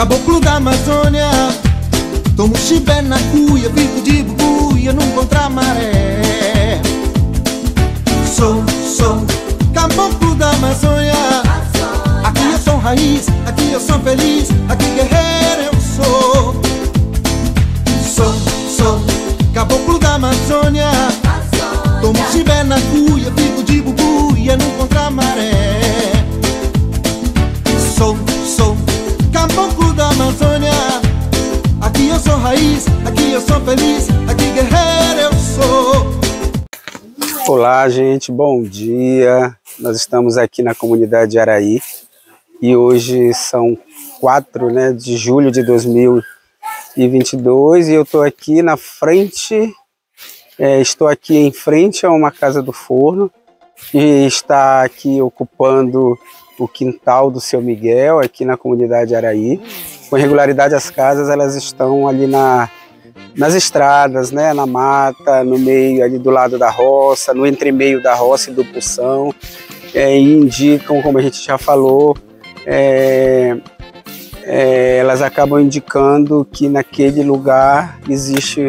Caboclo da Amazônia, tomo chibé na cuia, vivo de bubuia num contra-maré. Sou caboclo da Amazônia, aqui eu sou raiz, aqui eu sou feliz, aqui guerreiro eu sou. Sou caboclo da Amazônia, tomo chibé na cuia, vivo de bubuia num contra-maré. Sou caboclo da Amazônia, aqui eu sou raiz, aqui eu sou feliz, aqui guerreiro eu sou. Olá, gente, bom dia. Nós estamos aqui na comunidade de Araí e hoje são 4 de julho de 2022 e eu estou aqui na frente, estou aqui em frente a uma casa do forno e está aqui ocupando o quintal do Seu Miguel, aqui na comunidade de Araí. Com regularidade as casas elas estão ali nas estradas, na mata, no meio, ali do lado da roça, no entremeio da roça e do Poção, e indicam, como a gente já falou, elas acabam indicando que naquele lugar existe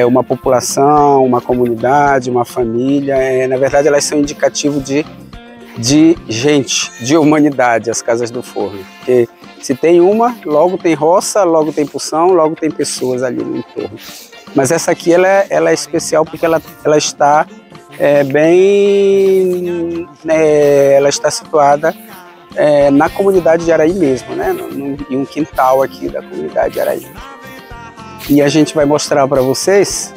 uma população, uma comunidade, uma família. Na verdade elas são indicativo de gente, de humanidade, as casas do forno, porque se tem uma, logo tem roça, logo tem Poção, logo tem pessoas ali no entorno. Mas essa aqui ela é especial porque ela está ela está situada na comunidade de Araí mesmo, em um quintal aqui da comunidade de Araí. E a gente vai mostrar para vocês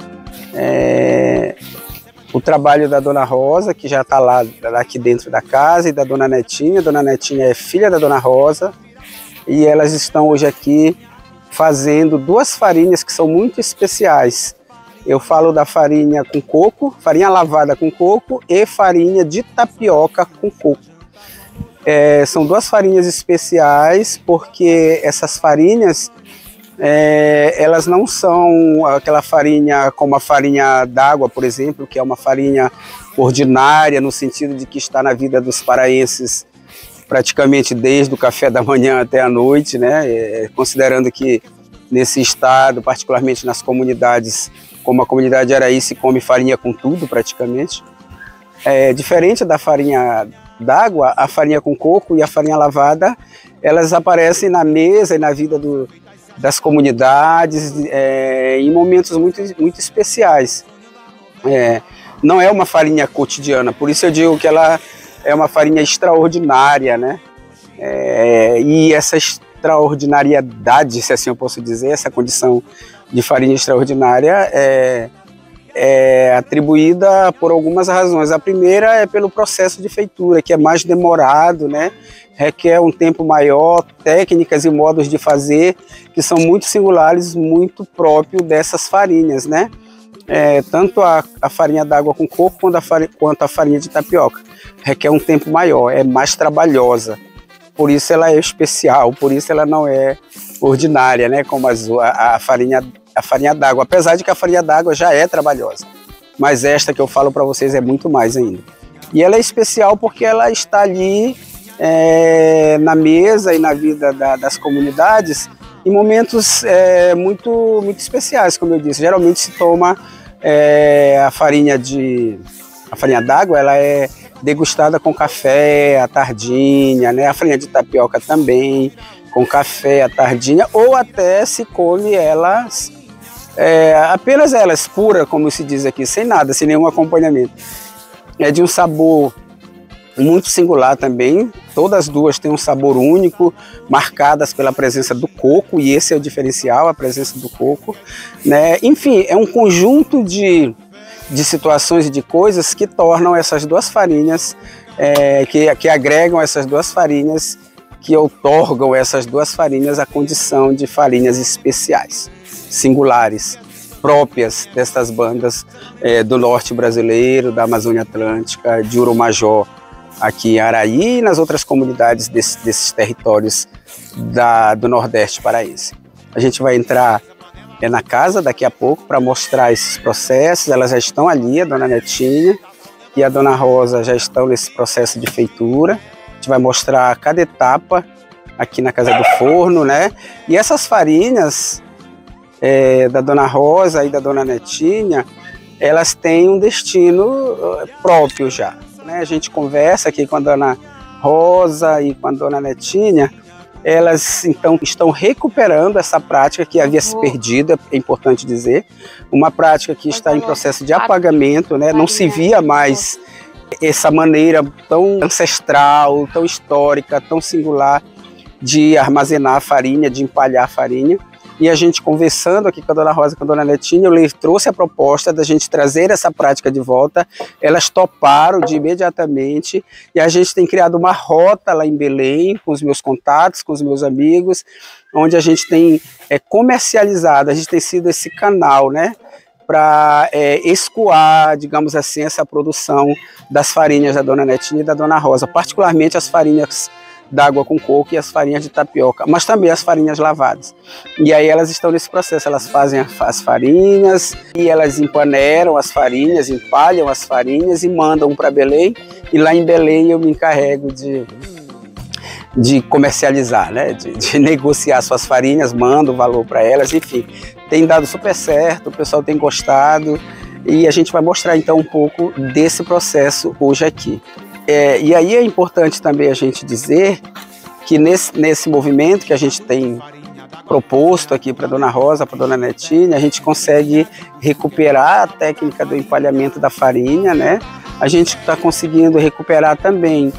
o trabalho da Dona Rosa, que já está lá aqui dentro da casa, e da Dona Netinha. A Dona Netinha é filha da Dona Rosa e elas estão hoje aqui fazendo 2 farinhas que são muito especiais. Eu falo da farinha com coco, farinha lavada com coco e farinha de tapioca com coco. São 2 farinhas especiais porque essas farinhas elas não são aquela farinha como a farinha d'água, por exemplo, que é uma farinha ordinária no sentido de que está na vida dos paraenses praticamente desde o café da manhã até a noite, considerando que nesse estado, particularmente nas comunidades, como a comunidade de Araí, se come farinha com tudo praticamente. Diferente da farinha d'água, a farinha com coco e a farinha lavada, elas aparecem na mesa e na vida das comunidades em momentos muito especiais. Não é uma farinha cotidiana, por isso eu digo que ela é uma farinha extraordinária, e essa extraordinariedade, se assim eu posso dizer, essa condição de farinha extraordinária é atribuída por algumas razões. A primeira é pelo processo de feitura, que é mais demorado, requer um tempo maior, técnicas e modos de fazer que são muito singulares, muito próprios dessas farinhas, tanto a farinha d'água com coco quanto a farinha de tapioca. Requer um tempo maior, é mais trabalhosa, por isso ela é especial, por isso ela não é ordinária, como a farinha d'água, apesar de que a farinha d'água já é trabalhosa, mas esta que eu falo para vocês é muito mais ainda. E ela é especial porque ela está ali na mesa e na vida das comunidades em momentos muito especiais, como eu disse. Geralmente se toma a farinha d'água, ela é degustada com café à tardinha, a farinha de tapioca também, com café à tardinha, ou até se come elas, apenas elas, pura, como se diz aqui, sem nada, sem nenhum acompanhamento. É de um sabor muito singular também, todas as 2 têm um sabor único, marcadas pela presença do coco, e esse é o diferencial, a presença do coco, Enfim, é um conjunto de situações e de coisas que tornam essas 2 farinhas, que agregam essas 2 farinhas, que outorgam essas 2 farinhas a condição de farinhas especiais, singulares, próprias destas bandas do norte brasileiro, da Amazônia Atlântica, de Urumajó, aqui em Araí e nas outras comunidades desses territórios do Nordeste paraense. A gente vai entrar na casa daqui a pouco para mostrar esses processos. Elas já estão ali, a Dona Netinha e a Dona Rosa já estão nesse processo de feitura. A gente vai mostrar cada etapa aqui na Casa do Forno, né? E essas farinhas da Dona Rosa e da Dona Netinha, elas têm um destino próprio já, né? A gente conversa aqui com a Dona Rosa e com a Dona Netinha, elas então estão recuperando essa prática que havia se perdido, é importante dizer, uma prática que está em processo de apagamento, né? Não se via mais essa maneira tão ancestral, tão histórica, tão singular de armazenar a farinha, de empalhar a farinha. E a gente conversando aqui com a Dona Rosa e com a Dona Netinha, eu trouxe a proposta da gente trazer essa prática de volta. Elas toparam de imediatamente e a gente tem criado uma rota lá em Belém, com os meus contatos, com os meus amigos, onde a gente tem comercializado, a gente tem sido esse canal, né, para escoar, digamos assim, essa produção das farinhas da Dona Netinha e da Dona Rosa, particularmente as farinhas d'água com coco e as farinhas de tapioca, mas também as farinhas lavadas. E aí elas estão nesse processo, elas fazem as farinhas e elas empanelam as farinhas, empalham as farinhas e mandam para Belém, e lá em Belém eu me encarrego de comercializar, né? de negociar suas farinhas, mando o valor para elas, enfim. Tem dado super certo, o pessoal tem gostado, e a gente vai mostrar então um pouco desse processo hoje aqui. E aí é importante também a gente dizer que nesse movimento que a gente tem proposto aqui para a Dona Rosa, para a Dona Netinha, a gente consegue recuperar a técnica do empalhamento da farinha, né? A gente está conseguindo recuperar também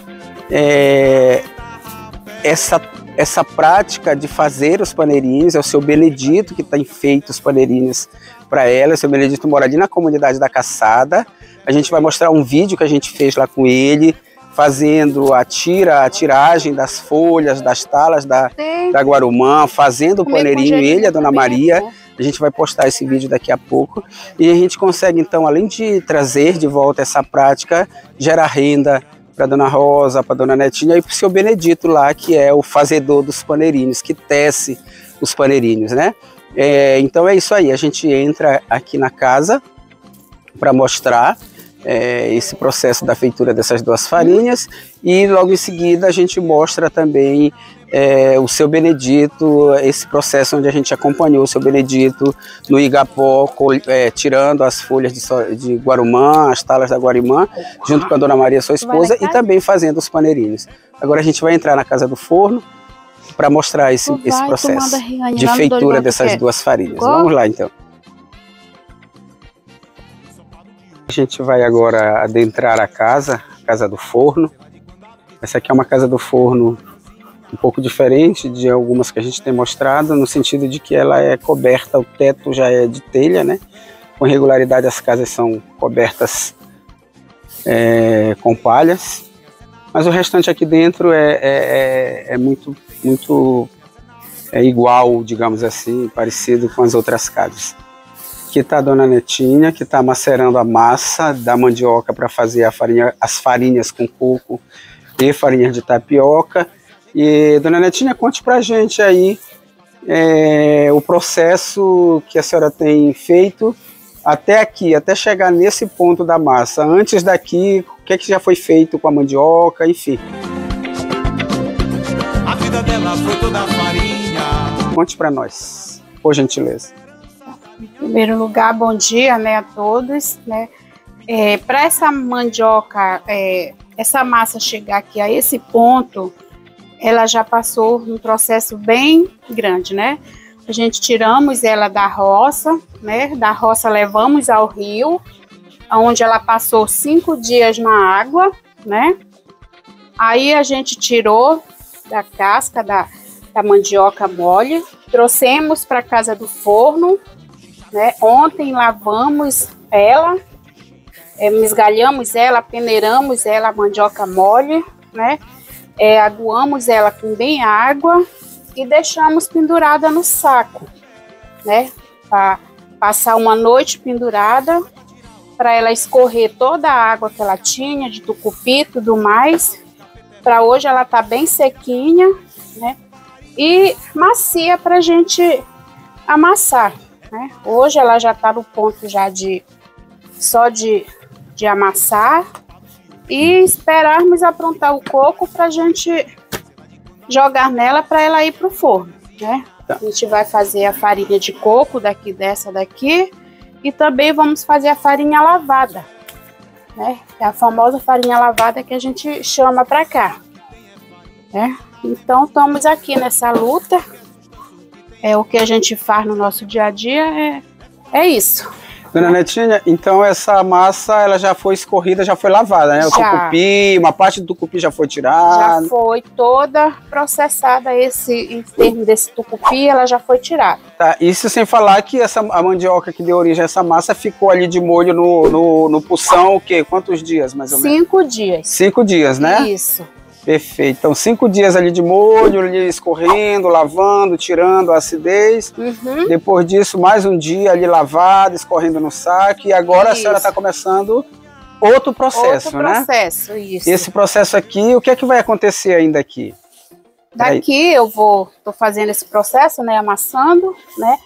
essa prática de fazer os paneirinhos. É o seu Benedito que tem feito os paneirinhos para ela. O seu Benedito mora ali na comunidade da Caçada. A gente vai mostrar um vídeo que a gente fez lá com ele, fazendo a tiragem das folhas, das talas da Guarumã, fazendo o paneirinho, ele e a Dona Maria. A gente vai postar esse vídeo daqui a pouco. E a gente consegue, então, além de trazer de volta essa prática, gerar renda para a Dona Rosa, para a Dona Netinha e para o seu Benedito lá, que é o fazedor dos paneirinhos, que tece os paneirinhos, né? Então é isso aí, a gente entra aqui na casa para mostrar esse processo da feitura dessas duas farinhas, e logo em seguida a gente mostra também o seu Benedito, esse processo onde a gente acompanhou o seu Benedito no Igapó, tirando as folhas de Guarumã, as talas da Guarimã, junto com a Dona Maria, sua esposa, e também fazendo os paneirinhos. Agora a gente vai entrar na Casa do Forno para mostrar esse processo de feitura dessas duas farinhas. Vamos lá então. A gente vai agora adentrar a Casa do Forno. Essa aqui é uma Casa do Forno um pouco diferente de algumas que a gente tem mostrado, no sentido de que ela é coberta, o teto já é de telha, né? Com regularidade as casas são cobertas com palhas, mas o restante aqui dentro é muito igual, digamos assim, parecido com as outras casas. Aqui está a Dona Netinha, que está macerando a massa da mandioca para fazer as farinhas com coco e farinhas de tapioca. E, Dona Netinha, conte para a gente aí o processo que a senhora tem feito até aqui, até chegar nesse ponto da massa. Antes daqui, o que já foi feito com a mandioca, enfim. A vida dela foi toda farinha. Conte para nós, por gentileza. Em primeiro lugar, bom dia, né, a todos, né? Para essa mandioca, essa massa chegar aqui a esse ponto, ela já passou um processo bem grande, né? A gente tiramos ela da roça, né? Da roça levamos ao rio, onde ela passou 5 dias na água, né? Aí a gente tirou da casca da mandioca mole, trouxemos para a Casa do Forno, né? Ontem lavamos ela, esgalhamos ela, peneiramos ela, a mandioca mole, né? Aguamos ela com bem água e deixamos pendurada no saco, né? Para passar uma noite pendurada, para ela escorrer toda a água que ela tinha, de tucupi e tudo mais. Para hoje ela tá bem sequinha, né? E macia para a gente amassar, né? Hoje ela já tá no ponto já só de amassar e esperarmos aprontar o coco para a gente jogar nela para ela ir pro forno, né? Tá. A gente vai fazer a farinha de coco dessa daqui e também vamos fazer a farinha lavada, né? É a famosa farinha lavada que a gente chama para cá, né? Então estamos aqui nessa luta. É o que a gente faz no nosso dia a dia, é isso. Dona Netinha, então essa massa ela já foi escorrida, já foi lavada, né? O tucupi, uma parte do tucupi já foi tirada. Já foi toda processada em termos desse tucupi, ela já foi tirada. Tá, isso sem falar que a mandioca que deu origem a essa massa ficou ali de molho no pução, o quê? Quantos dias, mais ou menos? 5 dias. 5 dias, né? Isso. Perfeito. Então, 5 dias ali de molho, ali escorrendo, lavando, tirando a acidez. Uhum. Depois disso, mais um dia ali lavado, escorrendo no saco. E agora a senhora está começando outro processo, né? Outro processo, isso. Esse processo aqui, o que é que vai acontecer ainda aqui? Daqui eu tô fazendo esse processo, né? Amassando, né?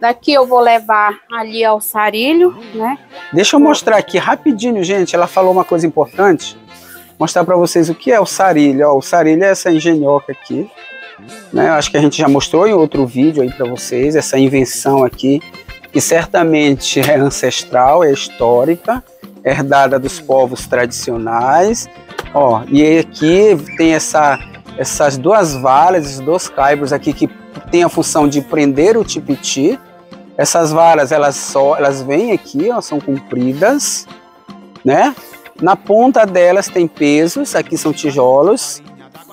Daqui eu vou levar ali ao sarilho, né? Deixa eu mostrar aqui rapidinho, gente. Ela falou uma coisa importante. Mostrar para vocês o que é o sarilho. Ó, o sarilho é essa engenhoca aqui, né? Acho que a gente já mostrou em outro vídeo aí para vocês essa invenção aqui, que certamente é ancestral, é histórica, herdada dos povos tradicionais. Ó, e aqui tem essas duas varas, esses dois caibros aqui que tem a função de prender o tipiti. Essas varas elas vêm aqui, ó, são compridas, né? Na ponta delas tem pesos, aqui são tijolos,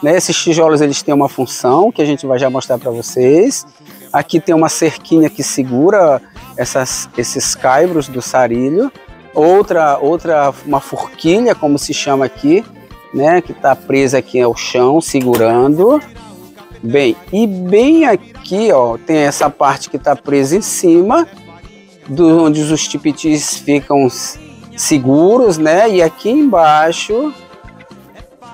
né? Esses tijolos eles têm uma função que a gente vai já mostrar para vocês. Aqui tem uma cerquinha que segura esses caibros do sarilho. Outra, uma forquilha, como se chama aqui, né? Que está presa aqui ao chão, segurando. Bem, e bem aqui, ó, tem essa parte que está presa em cima, onde os tipitis ficam seguros, né? E aqui embaixo,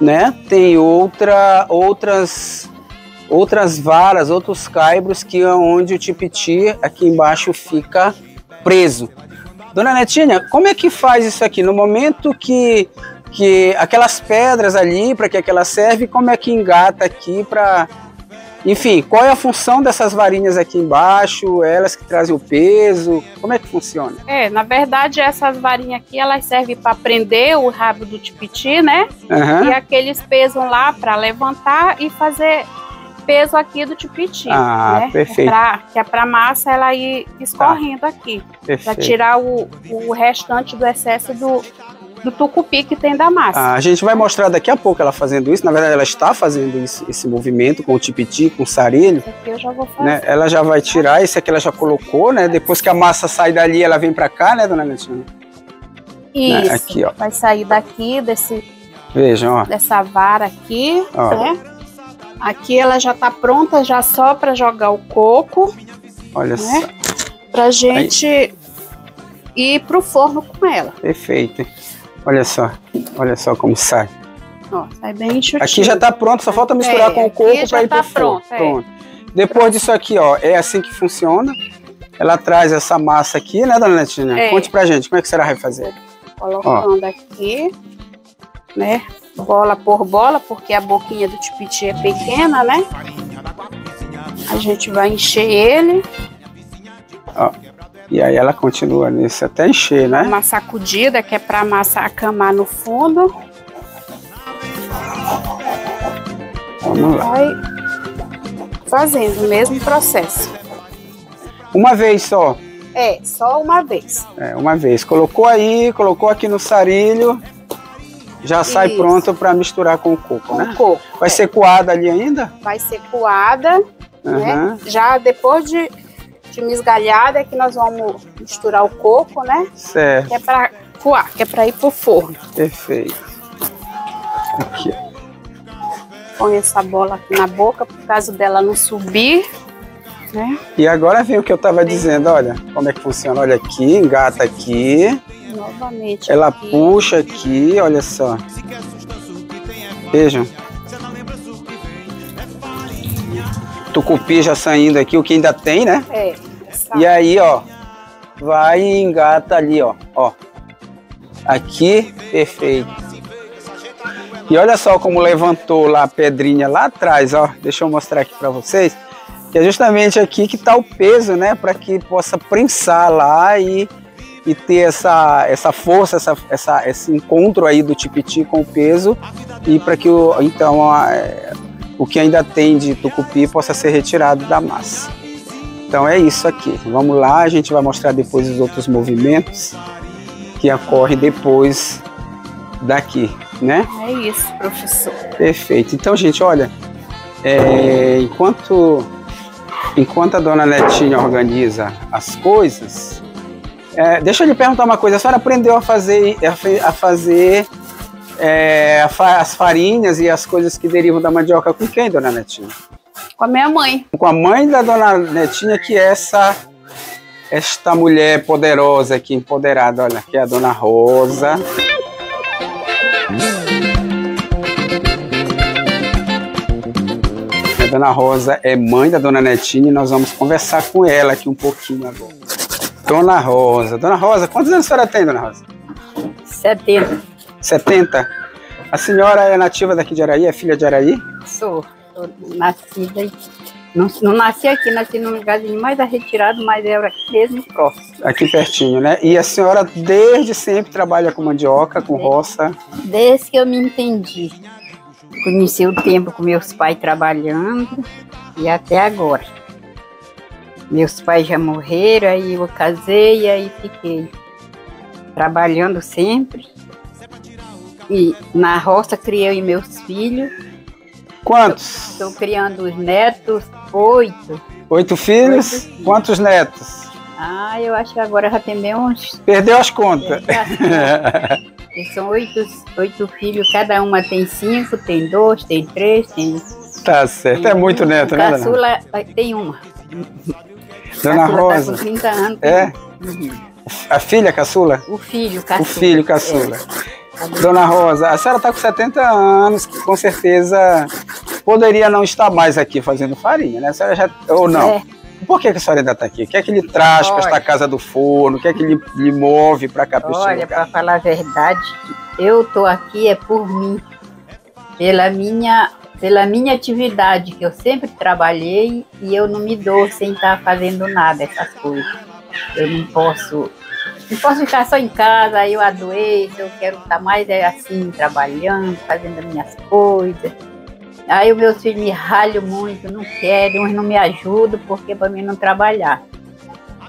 né, tem outras varas, outros caibros que é onde o tipiti aqui embaixo fica preso. Dona Netinha, como é que faz isso aqui? No momento que aquelas pedras ali, para que ela serve, como é que engata aqui para... Enfim, qual é a função dessas varinhas aqui embaixo? Elas que trazem o peso? Como é que funciona? Na verdade, essas varinhas aqui, elas servem para prender o rabo do tipiti, né? Uhum. E aqueles pesos lá para levantar e fazer peso aqui do tipiti. Ah, né? perfeito. Que é para a massa ela ir escorrendo aqui. Para tirar o restante do excesso do tucupi que tem da massa. A gente vai mostrar daqui a pouco ela fazendo isso. Na verdade, ela está fazendo esse movimento com o tipiti, com o sarilho. Esse aqui eu já vou fazer. Né? Ela já vai tirar, esse aqui ela já colocou, né? Depois que a massa sai dali, ela vem para cá, né, Dona Netinha? Isso. Né? Aqui, ó. Vai sair daqui, Vejam, ó. dessa vara aqui, ó. Né? Aqui ela já tá pronta já só para jogar o coco. Olha, né? Só. Pra gente ir pro forno com ela. Perfeito. Olha só como sai. Ó, sai bem enxutinho. Aqui já tá pronto, só falta misturar com o coco para ir pro forno. Pronto. Depois disso aqui, ó, é assim que funciona. Ela traz essa massa aqui, né, Dona Netinha? Conte pra gente, como é que a senhora vai fazer? Colocando aqui, né, bola por bola, porque a boquinha do tipiti é pequena, né? A gente vai encher ele. Ó. E aí ela continua nisso até encher, né? Uma sacudida que é para a massa acamar no fundo. Vamos lá. Vai fazendo o mesmo processo. Uma vez só? Só uma vez. Uma vez. Colocou aqui no sarilho, já sai pronto para misturar com o coco, né? Coco. Vai ser coada ali ainda? Vai ser coada, né? Já depois de esgalhada é que nós vamos misturar o coco, né? Certo. Que é para coar, que é para ir pro forno. Perfeito. Aqui. Põe essa bola aqui na boca, por causa dela não subir, né? E agora vem o que eu estava dizendo, olha como é que funciona. Olha aqui, engata aqui. Novamente. Ela aqui. puxa aqui, olha só. Vejam. Tucupi já saindo aqui, o que ainda tem, né? E aí, ó, vai e engata ali, ó. Aqui, perfeito. E olha só como levantou lá a pedrinha lá atrás, ó. Deixa eu mostrar aqui para vocês. Que é justamente aqui que está o peso, né? Para que possa prensar lá e ter essa força, esse encontro aí do tipiti com o peso. E para que o que ainda tem de tucupi possa ser retirado da massa. Então é isso aqui. Vamos lá, a gente vai mostrar depois os outros movimentos que ocorrem depois daqui, né? É isso, professor. Perfeito. Então, gente, olha, enquanto a dona Netinha organiza as coisas, deixa eu lhe perguntar uma coisa. A senhora aprendeu a fazer as farinhas e as coisas que derivam da mandioca com quem, dona Netinha? Com a minha mãe. Com a mãe da dona Netinha, que é esta mulher poderosa aqui, empoderada, olha, que é a dona Rosa. A dona Rosa é mãe da dona Netinha e nós vamos conversar com ela aqui um pouquinho agora. Dona Rosa, quantos anos a senhora tem, dona Rosa? 70. 70? A senhora é nativa daqui de Araí, é filha de Araí? Sou nascida aí. Não nasci aqui, nasci num lugarzinho mais retirado, mas era aqui mesmo próximo. Aqui pertinho, né? E a senhora desde sempre trabalha com mandioca, com roça? Desde que eu me entendi. Conheci o tempo com meus pais trabalhando e até agora. Meus pais já morreram, aí eu casei e aí fiquei trabalhando sempre. E na roça criei meus filhos. Quantos? Estou criando os netos, 8. 8 filhos? Quantos netos? Eu acho que agora já tem bem uns... Perdeu as contas. São 8 filhos, cada uma tem 5, tem 2, tem 3, tem... Tá certo, é muito neto, né, dona? Caçula tem uma. Dona Rosa. Tá com 30 anos. É? A filha caçula? O filho caçula. O filho caçula. Dona Rosa, a senhora está com 70 anos, que com certeza poderia não estar mais aqui fazendo farinha, né? A senhora já, ou não? Por que a senhora ainda está aqui? O que é que lhe traz para esta casa do forno? O que é que lhe move para cá? Olha, para falar a verdade, eu estou aqui por mim, pela minha atividade, que eu sempre trabalhei e eu não me dou sem estar fazendo nada, essas coisas. Eu não posso ficar só em casa, aí eu adoeço, eu quero estar mais assim, trabalhando, fazendo as minhas coisas. Aí os meus filhos me ralham muito, não querem, uns não me ajudam, porque para mim não trabalhar.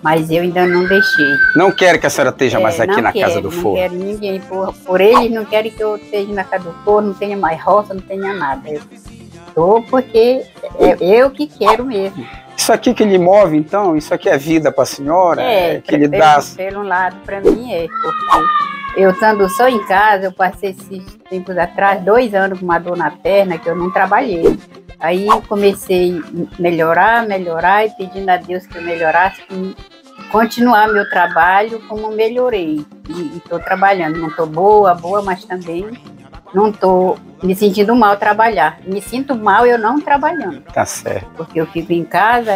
Mas eu ainda não deixei. Não quero que a senhora esteja mais aqui na casa do forno? Não quero ninguém, por eles não querem que eu esteja na casa do forno, não tenha mais roça, não tenha nada. Eu estou porque é eu que quero mesmo. Isso aqui que lhe move, então? Isso aqui é vida para a senhora? Que lhe dá... Pelo lado, para mim porque eu estando só em casa, eu passei esses tempos atrás, 2 anos com uma dor na perna, que eu não trabalhei. Aí eu comecei a melhorar e pedindo a Deus que eu melhorasse, continuar meu trabalho como melhorei. E estou trabalhando, não estou boa, mas também não estou me sentindo mal trabalhar. Me sinto mal eu não trabalhando. Tá certo. Porque eu fico em casa,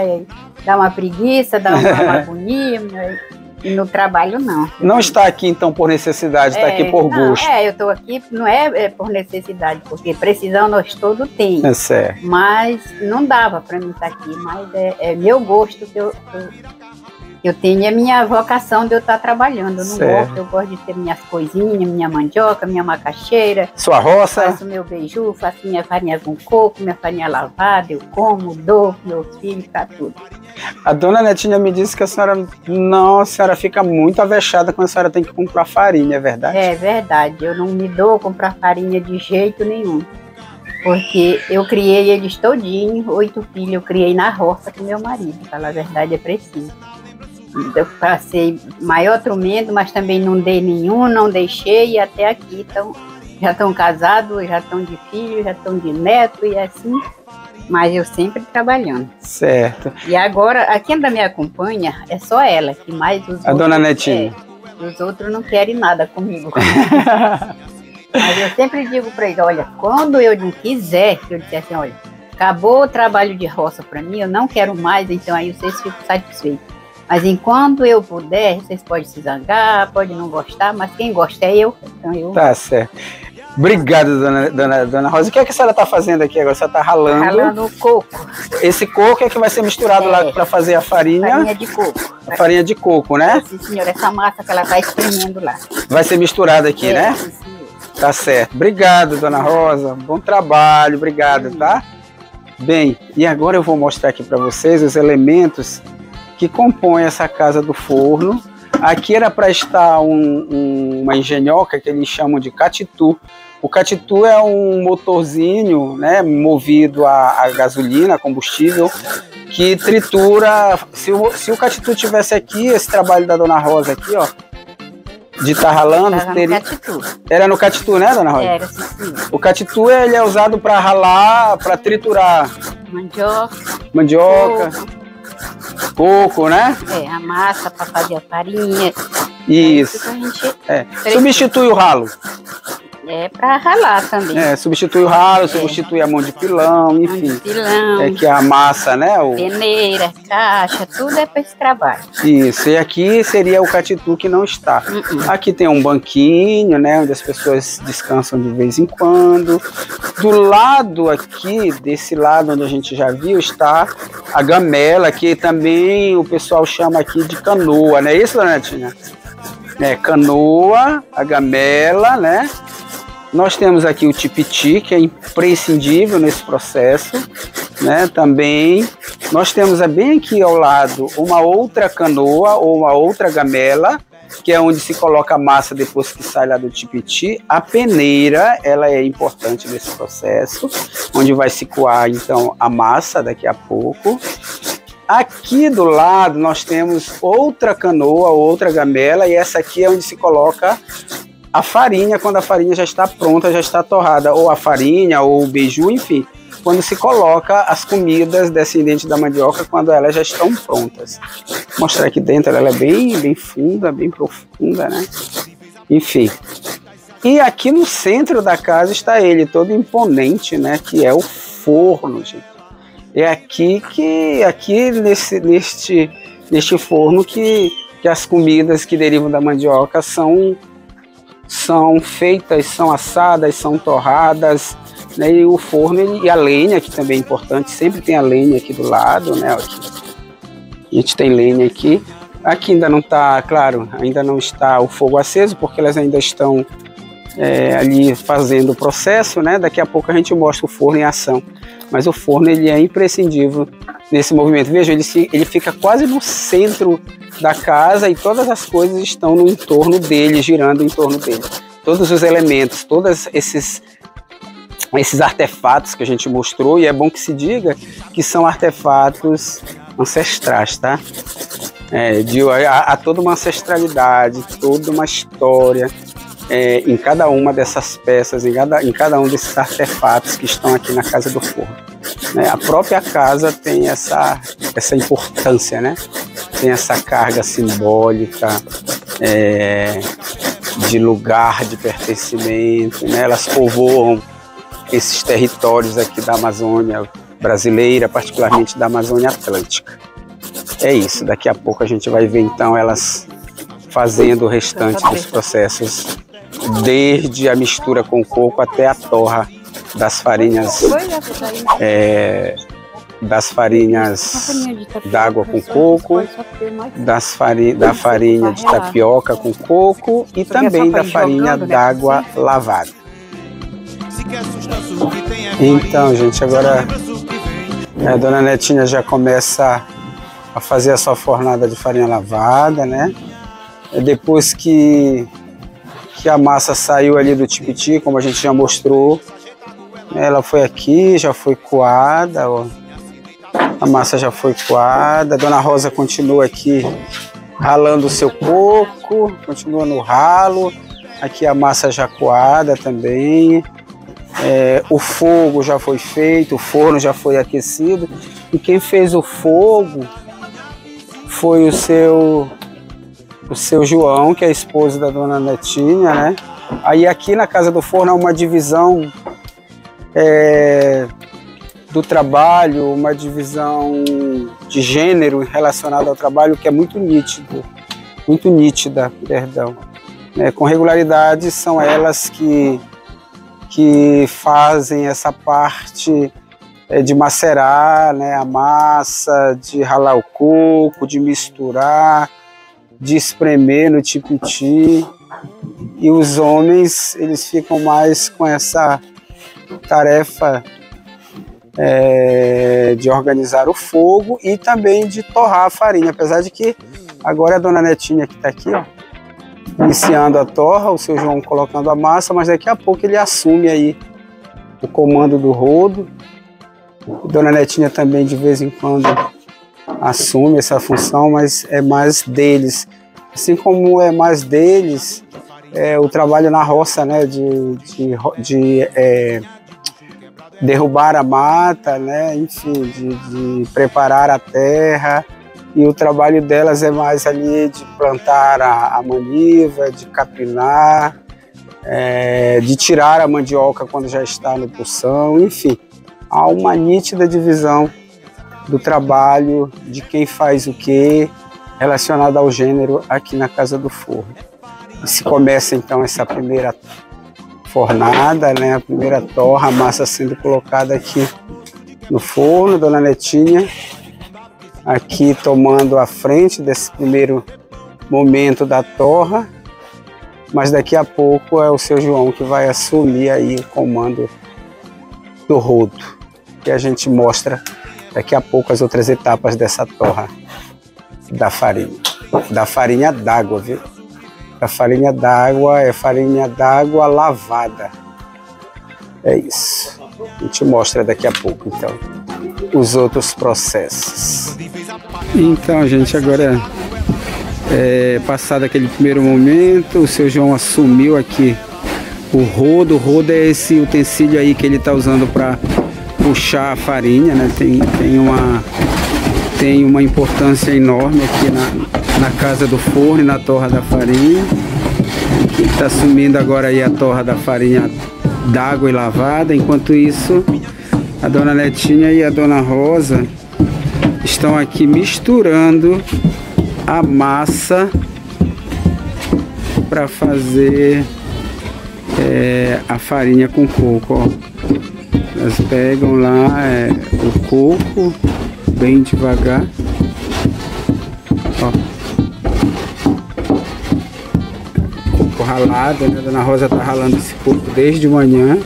dá uma preguiça, dá uma agonia, e no trabalho não. Não está aqui então por necessidade, está aqui por gosto. Eu estou aqui, não é por necessidade, porque precisão nós todos temos. É certo. Mas não dava para mim estar aqui, mas é meu gosto que eu tenho, é minha vocação de eu estar trabalhando. Eu não gosto, eu gosto de ter minhas coisinhas, minha mandioca, minha macaxeira. Sua roça? Faço meu beiju, faço minha farinha com coco, minha farinha lavada, eu como, dou para meus filhos, para tudo. A dona Netinha me disse que a senhora fica muito avexada quando a senhora tem que comprar farinha, é verdade? É verdade, eu não me dou comprar farinha de jeito nenhum. Porque eu criei eles todinho, 8 filhos, eu criei na roça com meu marido, para falar a verdade é preciso. Eu passei maior tremendo, mas também não dei nenhum, não deixei, e até aqui já estão casados, já estão de filho, já estão de neto e assim, mas eu sempre trabalhando. Certo. E agora, quem ainda me acompanha é só ela, que mais os outros... A dona Netinha. Os outros não querem nada comigo. Mas eu sempre digo para eles, olha, quando eu não quiser, que eu disser assim, olha, acabou o trabalho de roça para mim, eu não quero mais, então aí vocês ficam satisfeitos. Mas enquanto eu puder, vocês podem se zangar, podem não gostar, mas quem gosta é eu. Então eu... Tá certo. Obrigado, dona Rosa. O que é que a senhora está fazendo aqui agora? Você está ralando? Ralando o coco. Esse coco é que vai ser misturado lá para fazer a farinha? Farinha de coco. A farinha de coco, né? Sim, senhora. Essa massa que ela está espremendo lá. Vai ser misturada aqui, né? Sim, senhor. Tá certo. Obrigado, dona Rosa. Bom trabalho. Obrigado, tá? Bem, e agora eu vou mostrar aqui para vocês os elementos que compõem essa casa do forno. Aqui era para estar uma engenhoca que eles chamam de catitu. O catitu é um motorzinho, né, movido a gasolina, a combustível, que tritura. Se o catitu tivesse aqui, esse trabalho da dona Rosa aqui, ó, de estar ralando, teria... Era no catitu, né, dona Rosa? Era, sim. O catitu ele é usado para ralar, para triturar mandioca, coco, né? É, a massa para fazer a farinha. Isso. Substitui o ralo. É para ralar também. Substitui o ralo, substitui a mão de pilão, enfim. Mão de pilão. É que a massa, né? Peneira, caixa, tudo é para esse trabalho. Isso, e aqui seria o catitu que não está. Aqui tem um banquinho, né? Onde as pessoas descansam de vez em quando. Do lado aqui, desse lado onde a gente já viu, está a gamela, que também o pessoal chama aqui de canoa, não é isso, dona Netinha? Canoa, a gamela, né? Nós temos aqui o tipiti, que é imprescindível nesse processo, né? Também nós temos bem aqui ao lado uma outra canoa ou uma outra gamela, que é onde se coloca a massa depois que sai lá do tipiti. A peneira, ela é importante nesse processo, onde vai se coar então a massa daqui a pouco. Aqui do lado nós temos outra canoa, outra gamela, e essa aqui é onde se coloca a farinha, quando a farinha já está pronta, já está torrada, ou a farinha, ou o beiju, enfim, quando se coloca as comidas descendentes da mandioca, quando elas já estão prontas. Vou mostrar aqui dentro, ela é bem funda, bem profunda, né? Enfim. E aqui no centro da casa está ele, todo imponente, né? Que é o forno, gente. É aqui neste forno que as comidas que derivam da mandioca são feitas, são assadas, são torradas, né? E o forno e a lenha, que também é importante, sempre tem a lenha aqui do lado, né? Aqui. A gente tem lenha aqui. Aqui ainda não está, claro, ainda não está o fogo aceso, porque elas ainda estão ali fazendo o processo, né? Daqui a pouco a gente mostra o forno em ação. Mas o forno ele é imprescindível nesse movimento. Veja, ele fica quase no centro da casa e todas as coisas estão no entorno dele, girando em torno dele. Todos os elementos, todos esses artefatos que a gente mostrou, e é bom que se diga que são artefatos ancestrais, tá? Há toda uma ancestralidade, toda uma história em cada uma dessas peças, em cada um desses artefatos que estão aqui na Casa do Forno. A própria casa tem essa importância, né? Tem essa carga simbólica de lugar de pertencimento, né? Elas povoam esses territórios aqui da Amazônia brasileira, particularmente da Amazônia Atlântica. É isso, daqui a pouco a gente vai ver então elas fazendo o restante dos processos, desde a mistura com coco até a torra das farinhas d'água com coco, da farinha de tapioca com coco e também da farinha d'água lavada. Então, gente, agora a dona Netinha já começa a fazer a sua fornada de farinha lavada, né? Depois que a massa saiu ali do tipiti, como a gente já mostrou, ela foi aqui, já foi coada, ó. A massa já foi coada, a dona Rosa continua aqui ralando o seu coco, continua no ralo, aqui a massa já coada também, o fogo já foi feito, o forno já foi aquecido, e quem fez o fogo foi o seu João, que é esposo da dona Netinha, né? Aí aqui na Casa do Forno há uma divisão do trabalho, uma divisão de gênero relacionada ao trabalho que é muito nítida, perdão. Com regularidade são elas que que fazem essa parte de macerar, né, a massa, de ralar o coco, de misturar, de espremer no tipiti. E os homens, eles ficam mais com essa tarefa de organizar o fogo e também de torrar a farinha, apesar de que agora é a dona Netinha que está aqui, ó, iniciando a torra, o seu João colocando a massa, mas daqui a pouco ele assume aí o comando do rodo. Dona Netinha também de vez em quando assume essa função, mas é mais deles. Assim como é mais deles o trabalho na roça, né, de derrubar a mata, né, enfim, de preparar a terra. E o trabalho delas é mais ali de plantar a maniva, de capinar, de tirar a mandioca quando já está no poção, enfim. Há uma nítida divisão do trabalho, de quem faz o quê, relacionado ao gênero aqui na Casa do Forno. E se começa então essa primeira fornada, né, a primeira torra, a massa sendo colocada aqui no forno, Dona Netinha aqui tomando a frente desse primeiro momento da torra, mas daqui a pouco é o seu João que vai assumir aí o comando do rodo, que a gente mostra daqui a pouco as outras etapas dessa torra da farinha d'água, viu? A farinha d'água é farinha d'água lavada. É isso. A gente mostra daqui a pouco, então, os outros processos. Então, gente, agora passado aquele primeiro momento, o seu João assumiu aqui o rodo. O rodo é esse utensílio aí que ele está usando para puxar a farinha, né? Tem uma importância enorme aqui na Casa do Forno e na torra da farinha. Ele está assumindo agora aí a torra da farinha d'água e lavada. Enquanto isso, a dona Netinha e a dona Rosa estão aqui misturando a massa para fazer a farinha com coco, ó. Elas pegam lá o coco bem devagar, ó. Coco ralado, né? A dona Rosa tá ralando esse coco desde manhã.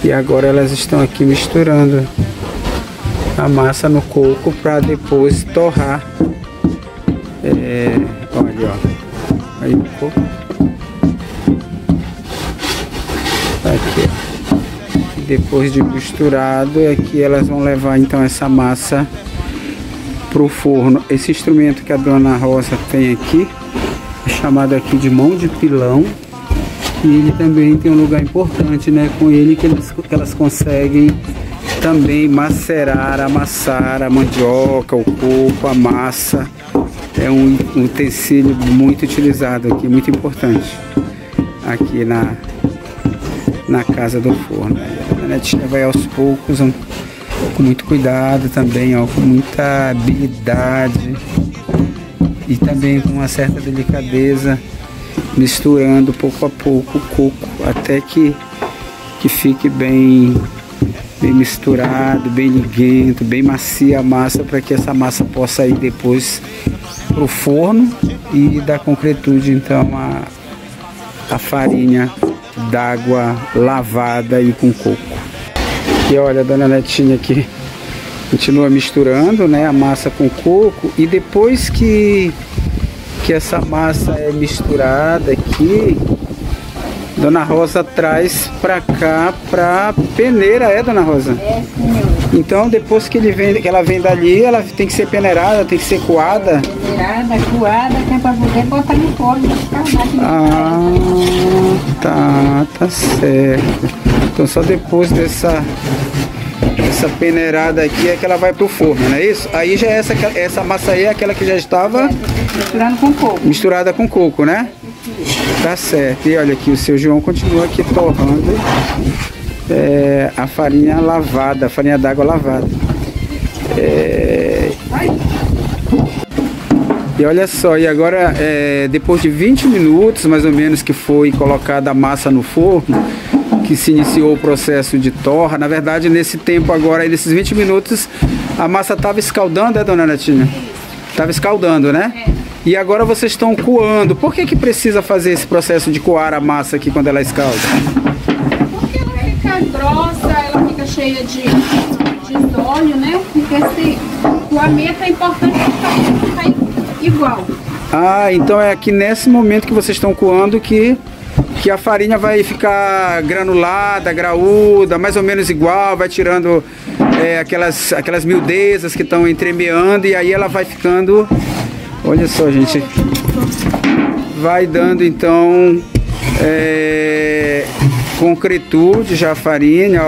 E agora elas estão aqui misturando a massa no coco para depois torrar. Olha, ó. Aí o coco. Aqui, ó. Depois de misturado, aqui elas vão levar então essa massa pro forno. Esse instrumento que a dona Rosa tem aqui é chamado aqui de mão de pilão, e ele também tem um lugar importante, né? Com ele que elas conseguem também macerar, amassar a mandioca, o coco, a massa. É um utensílio muito utilizado aqui, muito importante aqui na Casa do Forno. A Netinha vai aos poucos, com muito cuidado também, ó, com muita habilidade e também com uma certa delicadeza, misturando pouco a pouco o coco até que fique bem misturado, bem liguento, bem macia a massa, para que essa massa possa ir depois para o forno e dar concretude então a farinha d'água lavada e com coco. E olha, a dona Netinha aqui continua misturando, né, a massa com coco, e depois que essa massa é misturada aqui, dona Rosa traz pra cá pra peneira, dona Rosa? É, senhor. Então depois que ela vem dali, ela tem que ser peneirada, tem que ser coada? Peneirada, coada, que é pra poder botar no forno. Tá certo. Então só depois dessa peneirada aqui é que ela vai pro forno, não é isso? Aí já essa massa aí é aquela que já estava misturando com coco. Misturada com coco, né? Tá certo. E olha aqui, o seu João continua aqui torrando a farinha lavada, a farinha d'água lavada. E olha só, e agora depois de 20 minutos mais ou menos que foi colocada a massa no forno, que se iniciou o processo de torra, na verdade nesse tempo agora, nesses 20 minutos, a massa estava escaldando, dona Netinha? Estava escaldando, né? E agora vocês estão coando. Por que precisa fazer esse processo de coar a massa aqui quando ela escalda? Porque ela fica grossa, ela fica cheia de óleo, né? Porque esse coamento é importante para ficar igual. Ah, então é aqui nesse momento que vocês estão coando que a farinha vai ficar granulada, graúda, mais ou menos igual, vai tirando aquelas miudezas que estão entremeando e aí ela vai ficando, olha só gente, vai dando então concretude já a farinha,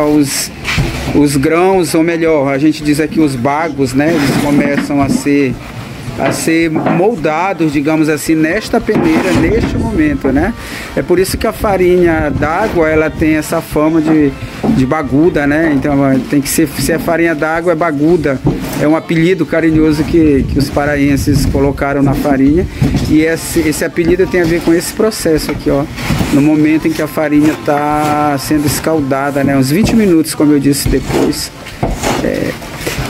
os grãos, ou melhor, a gente diz aqui os bagos, né, eles começam a ser moldados, digamos assim, nesta peneira, neste momento, né? É por isso que a farinha d'água, ela tem essa fama de baguda, né? Então tem que ser, se a farinha d'água é baguda, é um apelido carinhoso que os paraenses colocaram na farinha, e esse apelido tem a ver com esse processo aqui, ó, no momento em que a farinha está sendo escaldada, né? Uns 20 minutos, como eu disse depois.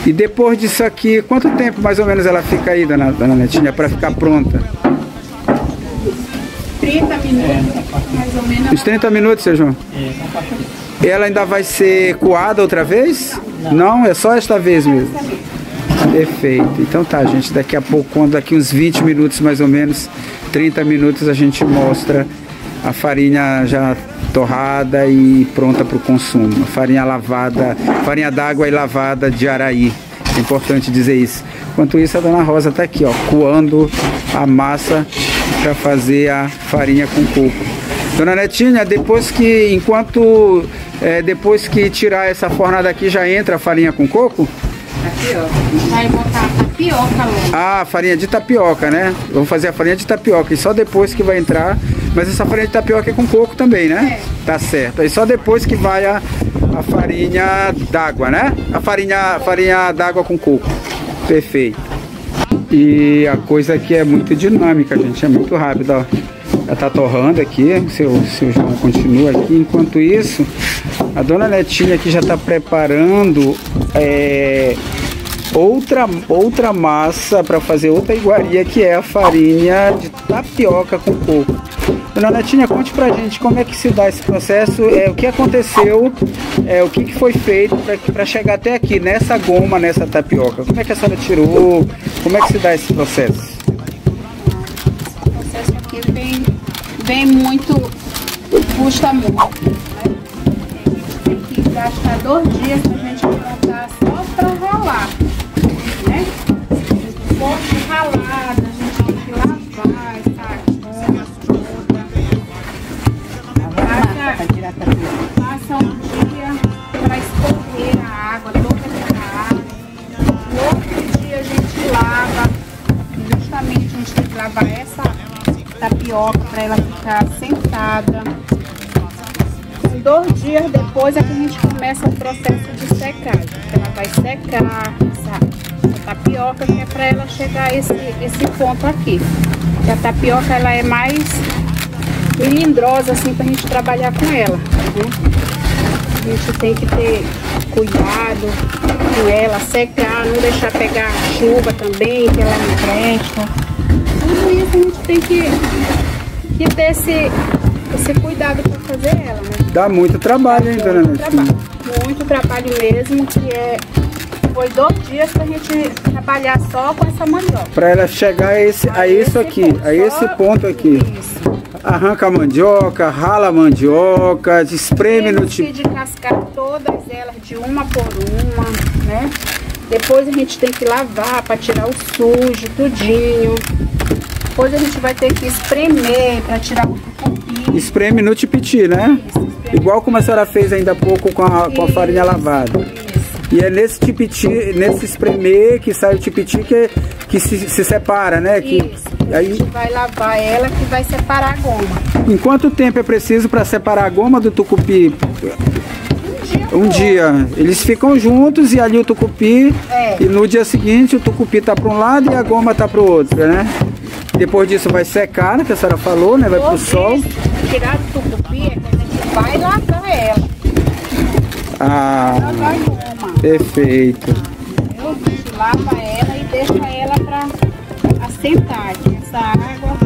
E depois disso aqui, quanto tempo mais ou menos ela fica aí, dona Netinha, para ficar pronta? 30 minutos, mais ou menos. Uns 30 minutos, seu João? Ela ainda vai ser coada outra vez? Não, é só esta vez mesmo. Perfeito. Então tá, gente, daqui a pouco, quando daqui uns 20 minutos mais ou menos, 30 minutos, a gente mostra a farinha já torrada e pronta para o consumo. A farinha lavada, farinha d'água e lavada de Araí. É importante dizer isso. Enquanto isso, a dona Rosa está aqui, ó, coando a massa para fazer a farinha com coco. Dona Netinha, depois que tirar essa fornada aqui, já entra a farinha com coco? Tapioca. Vai botar tapioca logo. Ah, farinha de tapioca, né? Vou fazer a farinha de tapioca e só depois que vai entrar. Mas essa farinha de tapioca é com coco também, né? Tá certo. Aí só depois que vai a farinha d'água, né? A farinha d'água com coco. Perfeito. E a coisa aqui é muito dinâmica, gente. É muito rápida, ó. Ela tá torrando aqui. O seu João continua aqui. Enquanto isso, a dona Netinha aqui já tá preparando outra massa para fazer outra iguaria, que é a farinha de tapioca com coco. Dona Netinha, conte pra gente como é que se dá esse processo, o que aconteceu, o que foi feito para chegar até aqui, nessa goma, nessa tapioca. Como é que a senhora tirou? Como é que se dá esse processo? O processo aqui vem muito, custa muito, né? Tem que gastar 2 dias pra gente colocar só pra ralar, né? Um pouco de ralada, a gente tem que lavar essa goma toda. Passa um dia para escorrer a água, toda aquela água. No outro dia a gente lava, justamente a gente tem que lavar essa tapioca para ela ficar sentada. 2 dias depois é que a gente começa o processo de secagem. Ela vai secar essa tapioca, que é para ela chegar a esse ponto aqui. E a tapioca ela é mais melindrosa assim para a gente trabalhar com ela, né? A gente tem que ter cuidado com ela, secar, não deixar pegar chuva também, que ela não presta. Tudo isso a gente tem que ter esse cuidado para fazer ela, né? Dá muito trabalho, hein, dona Netinha? Muito trabalho mesmo, foi 2 dias pra gente trabalhar só com essa mandioca. Para ela chegar a esse ponto aqui. Isso. Arranca a mandioca, rala a mandioca, espreme no tipo. De cascar todas elas de uma por uma, né? Depois a gente tem que lavar para tirar o sujo, tudinho. Depois a gente vai ter que espremer para tirar o tucupi. Espreme no tipiti, né? Isso, igual como a senhora fez ainda há pouco com a farinha lavada. Isso. E é nesse tipiti, nesse espremer que sai o tipiti que se separa, né? Isso. Aí a gente vai lavar ela que vai separar a goma. Em quanto tempo é preciso para separar a goma do tucupi? Um dia. Eles ficam juntos e ali o tucupi. E no dia seguinte o tucupi tá para um lado e a goma tá para o outro, né? Depois disso vai secar, né, que a senhora falou, né? Vai pro sol. Tirar do tucupi é quando a gente vai lavar ela. Ah, perfeito. A gente lava ela e deixa ela para assentar. Essa água,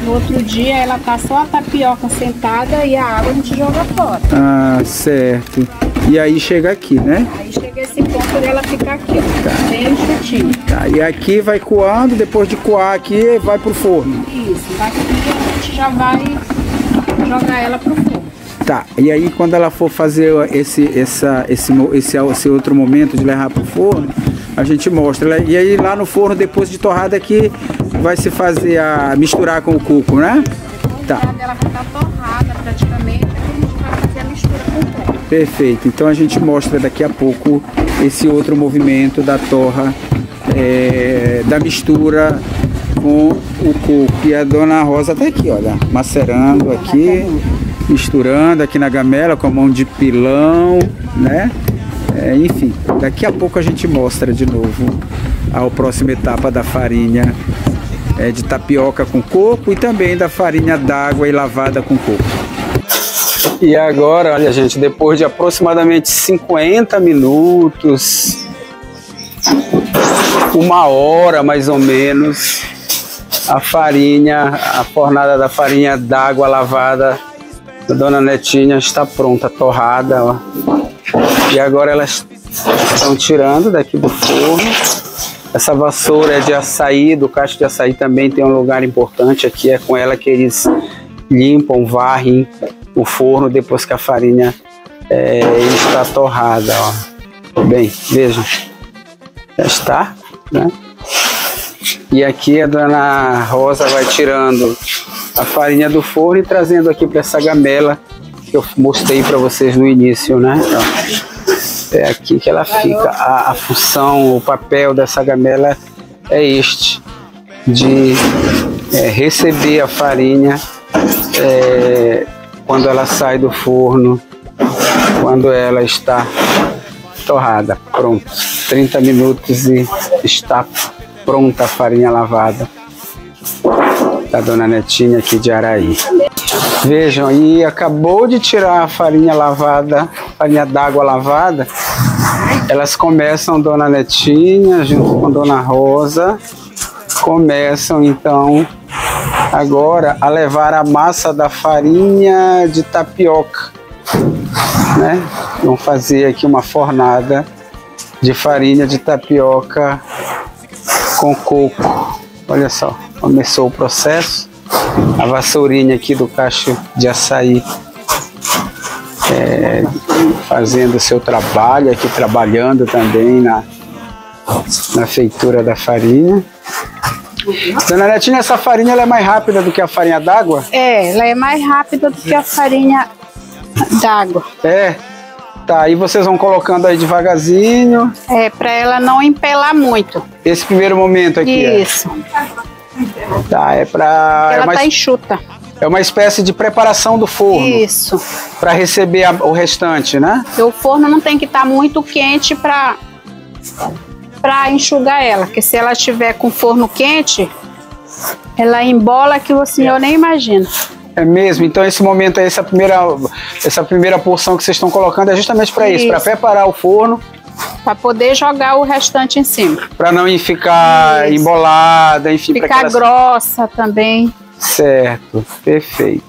no outro dia ela tá só a tapioca sentada e a água a gente joga fora. Ah, certo. E aí chega aqui, né? Aí chega esse ponto dela ficar aqui, ó, bem enxutinho. Tá, e aqui vai coando, depois de coar aqui, vai pro forno. Isso, daqui a gente já vai jogar ela pro forno. Tá, e aí quando ela for fazer esse outro momento de levar pro forno, a gente mostra. E aí lá no forno, depois de torrada aqui, vai se fazer misturar com o coco, né? Tá. Ela vai estar torrada praticamente, aí a gente vai fazer a mistura completa. Perfeito, então a gente mostra daqui a pouco esse outro movimento da torra, da mistura com o coco. E a dona Rosa tá aqui, olha, macerando aqui, misturando aqui na gamela com a mão de pilão, né? Enfim, daqui a pouco a gente mostra de novo a próxima etapa da farinha de tapioca com coco e também da farinha d'água e lavada com coco. E agora, olha gente, depois de aproximadamente 50 minutos, 1 hora mais ou menos, a fornada da farinha d'água lavada da Dona Netinha está pronta, torrada, ó. E agora elas estão tirando daqui do forno. Essa vassoura é de açaí, do cacho de açaí também tem um lugar importante aqui, é com ela que eles limpam, varrem o forno depois que a farinha está torrada, ó. Bem, vejam, já está, né? E aqui a Dona Rosa vai tirando a farinha do forno e trazendo aqui para essa gamela que eu mostrei para vocês no início, né? É aqui que ela fica. A função, o papel dessa gamela é este, de receber a farinha quando ela sai do forno, quando ela está torrada. Pronto, 30 minutos e está pronta a farinha lavada da Dona Netinha aqui de Araí. Vejam, e acabou de tirar a farinha lavada, farinha d'água lavada. Elas começam, Dona Netinha junto com Dona Rosa, começam então agora a levar a massa da farinha de tapioca, né? Vão fazer aqui uma fornada de farinha de tapioca com coco. Olha só, começou o processo. A vassourinha aqui do cacho de açaí fazendo o seu trabalho aqui, trabalhando também na feitura da farinha. Dona Netinha, essa farinha ela é mais rápida do que a farinha d'água? Ela é mais rápida do que a farinha d'água. Tá, e vocês vão colocando aí devagarzinho. Para ela não empelar muito. Esse primeiro momento aqui. Isso. Tá, ela tá enxuta. É uma espécie de preparação do forno. Isso. Para receber o restante, né? O forno não tem que estar muito quente para enxugar ela, porque se ela estiver com o forno quente, ela embola que o senhor nem imagina. É mesmo? Então esse momento aí, essa primeira porção que vocês estão colocando é justamente para isso, para preparar o forno. Para poder jogar o restante em cima. Para não ficar embolada, enfim. Ficar grossa também. Certo, perfeito.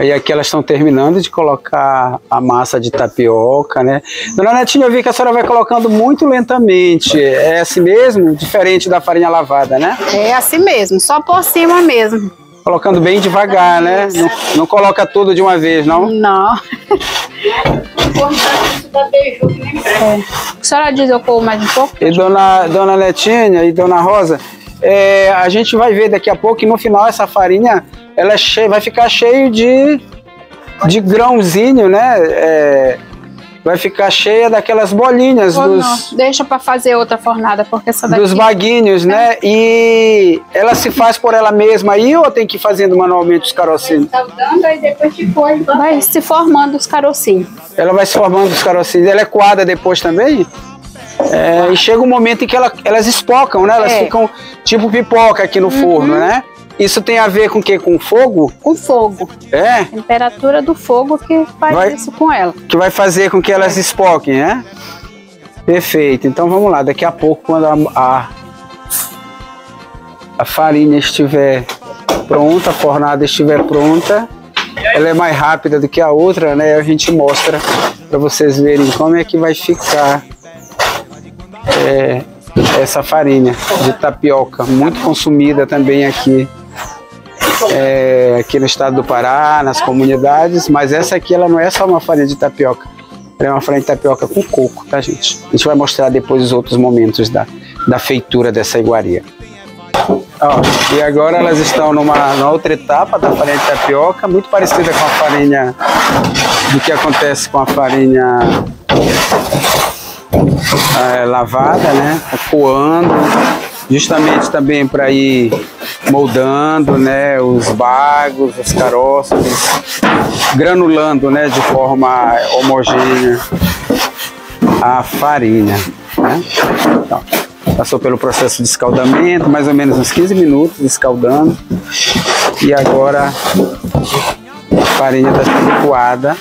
E aqui elas estão terminando de colocar a massa de tapioca, né? Dona Netinha, eu vi que a senhora vai colocando muito lentamente. É assim mesmo? Diferente da farinha lavada, né? É assim mesmo, só por cima mesmo. Colocando bem devagar, né? Não coloca tudo de uma vez, não? Não. A senhora diz eu como mais um pouco? E dona Netinha e Dona Rosa, a gente vai ver daqui a pouco que no final essa farinha ela vai ficar cheio de grãozinho, né? vai ficar cheia daquelas bolinhas Deixa para fazer outra fornada, porque essa daqui... dos baguinhos, né? E ela se faz por ela mesma aí ou tem que ir fazendo manualmente os carocinhos? Aí depois vai se formando os carocinhos. Ela vai se formando os carocinhos. Ela é coada depois também? E chega um momento em que elas espocam, né? Elas ficam tipo pipoca aqui no forno, né? Isso tem a ver com o quê? Com fogo? Com fogo. A temperatura do fogo que faz isso com ela. Que vai fazer com que elas espoquem, né? Perfeito. Então vamos lá. Daqui a pouco, quando a farinha estiver pronta, a fornada estiver pronta, ela é mais rápida do que a outra, né? A gente mostra para vocês verem como é que vai ficar essa farinha de tapioca, muito consumida também aqui no estado do Pará, nas comunidades, mas essa aqui ela não é só uma farinha de tapioca, ela é uma farinha de tapioca com coco, tá, gente? A gente vai mostrar depois os outros momentos da feitura dessa iguaria. E agora elas estão numa outra etapa da farinha de tapioca, muito parecida com a farinha do que acontece com a farinha lavada, né? Coando, justamente também para ir moldando, né? Os bagos, os caroços, granulando, né? De forma homogênea a farinha, né? Então, passou pelo processo de escaldamento, mais ou menos uns 15 minutos escaldando, e agora a farinha está sendo coada.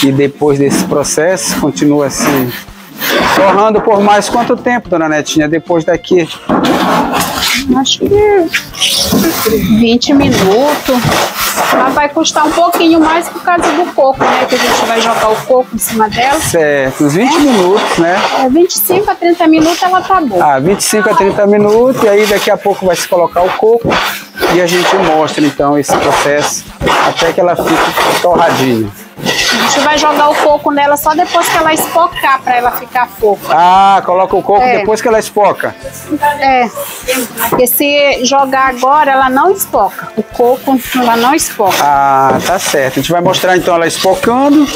E depois desse processo, continua assim, torrando por mais quanto tempo, dona Netinha, depois daqui? Acho que 20 minutos. Mas vai custar um pouquinho mais por causa do coco, né? Que a gente vai jogar o coco em cima dela. Certo, uns 20 minutos, né? 25 a 30 minutos ela tá boa. 25 a 30 minutos, e aí daqui a pouco vai se colocar o coco e a gente mostra então esse processo até que ela fique torradinha. A gente vai jogar o coco nela só depois que ela espocar, para ela ficar fofa. Coloca o coco depois que ela espoca. Porque se jogar agora, ela não espoca. O coco, ela não espoca. Tá certo. A gente vai mostrar então ela espocando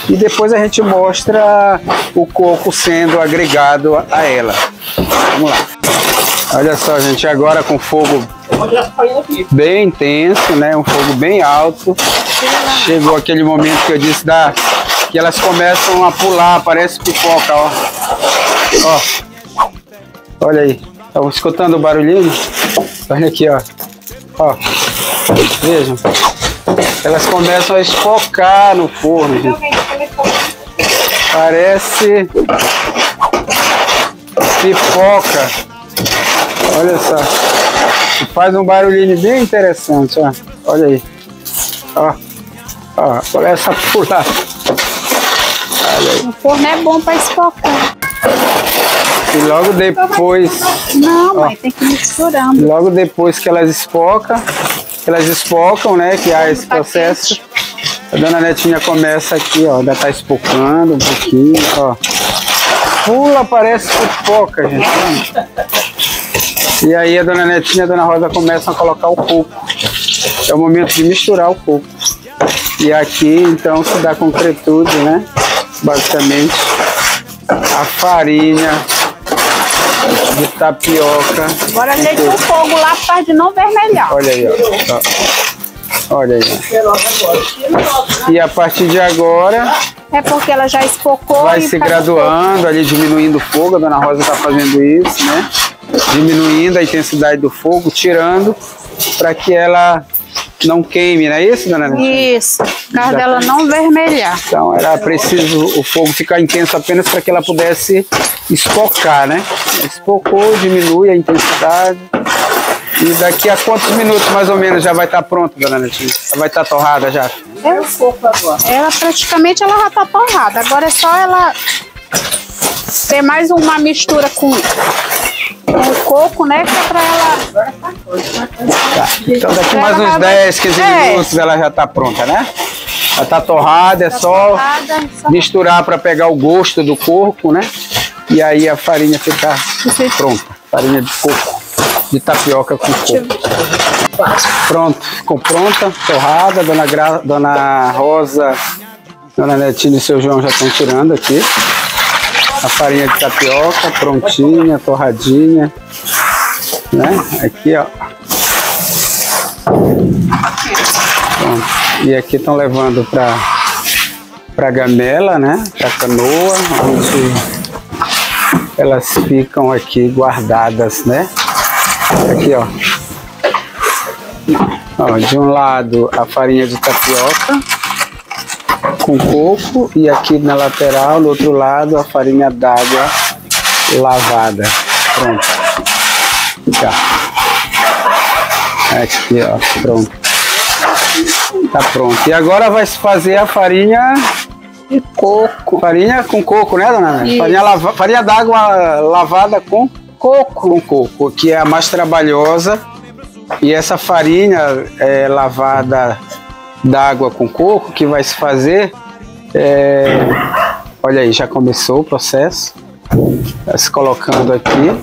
e depois a gente mostra o coco sendo agregado a ela. Vamos lá. Olha só, gente, agora com fogo bem intenso, né? Um fogo bem alto. Chegou aquele momento que eu disse que elas começam a pular, parece pipoca, ó. Olha aí. Estão escutando o barulhinho? Olha aqui, ó. Vejam. Elas começam a espocar no forno, gente. Parece pipoca. Olha só. Faz um barulhinho bem interessante, ó. Olha aí. Começa a pular. Olha aí. O forno é bom para espocar. E logo depois... Não, mas tem que ir misturando. Logo depois que elas espocam, né? Que há esse processo. A dona Netinha começa aqui, ó. Ainda tá espocando um pouquinho, ó. Pula, parece pipoca, gente. E aí a dona Netinha e a dona Rosa começam a colocar o coco. É o momento de misturar o coco. E aqui então se dá concretude, né? Basicamente a farinha de tapioca. Agora deixa o fogo lá para de não vermelhar. Olha aí, ó. Olha aí. E a partir de agora... É porque ela já espocou. Vai se graduando, ali diminuindo o fogo. A dona Rosa está fazendo isso, né? Diminuindo a intensidade do fogo, tirando para que ela não queime, não é isso, dona Netinha? Isso, por causa dela não vermelhar. Então era preciso o fogo ficar intenso apenas para que ela pudesse espocar, né? Espocou, diminui a intensidade. E daqui a quantos minutos mais ou menos já vai estar pronta, dona Netinha? Já vai estar torrada já? Ela praticamente já está torrada. Agora é só ela ter mais uma mistura com o coco, né? Que é pra ela... Então daqui mais uns 10, 15 minutos ela já está pronta, né? Ela está torrada, é só misturar para pegar o gosto do coco, né? E aí a farinha fica pronta. Farinha de coco, de tapioca com coco. Pronto, ficou pronta, torrada. Dona Rosa Dona Netinha e seu João já estão tirando aqui a farinha de tapioca, prontinha, torradinha, né? Aqui, ó. Pronto. E aqui estão levando para gamela, né? Para canoa, onde elas ficam aqui guardadas, né? Aqui, ó. Ó, de um lado a farinha de tapioca com coco e aqui na lateral, no outro lado, a farinha d'água lavada. Pronto. Tá. Aqui, ó, pronto. Tá pronto. E agora vai se fazer a farinha de coco. Farinha com coco, né, dona? Farinha d'água lavada com coco. Com coco, que é a mais trabalhosa. E essa farinha lavada d'água com coco que vai se fazer, olha aí, já começou o processo, tá se colocando aqui.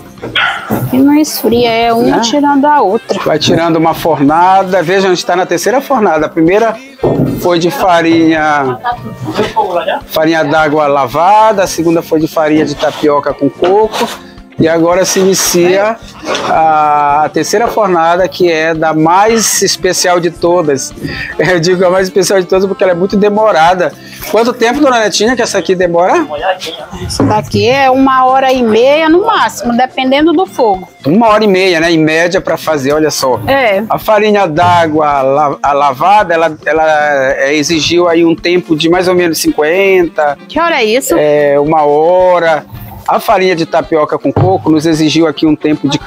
E não esfria, é uma tirando a outra. Vai tirando uma fornada, veja, a gente está na terceira fornada. A primeira foi de farinha d'água lavada, a segunda foi de farinha de tapioca com coco. E agora se inicia a terceira fornada, que é da mais especial de todas. Eu digo a mais especial de todas porque ela é muito demorada. Quanto tempo, dona Netinha, que essa aqui demora? Essa daqui é 1h30 no máximo, dependendo do fogo. 1h30, né? Em média para fazer, olha só. A farinha d'água lavada, ela exigiu aí um tempo de mais ou menos 50. Que hora é isso? 1h. A farinha de tapioca com coco nos exigiu aqui um tempo de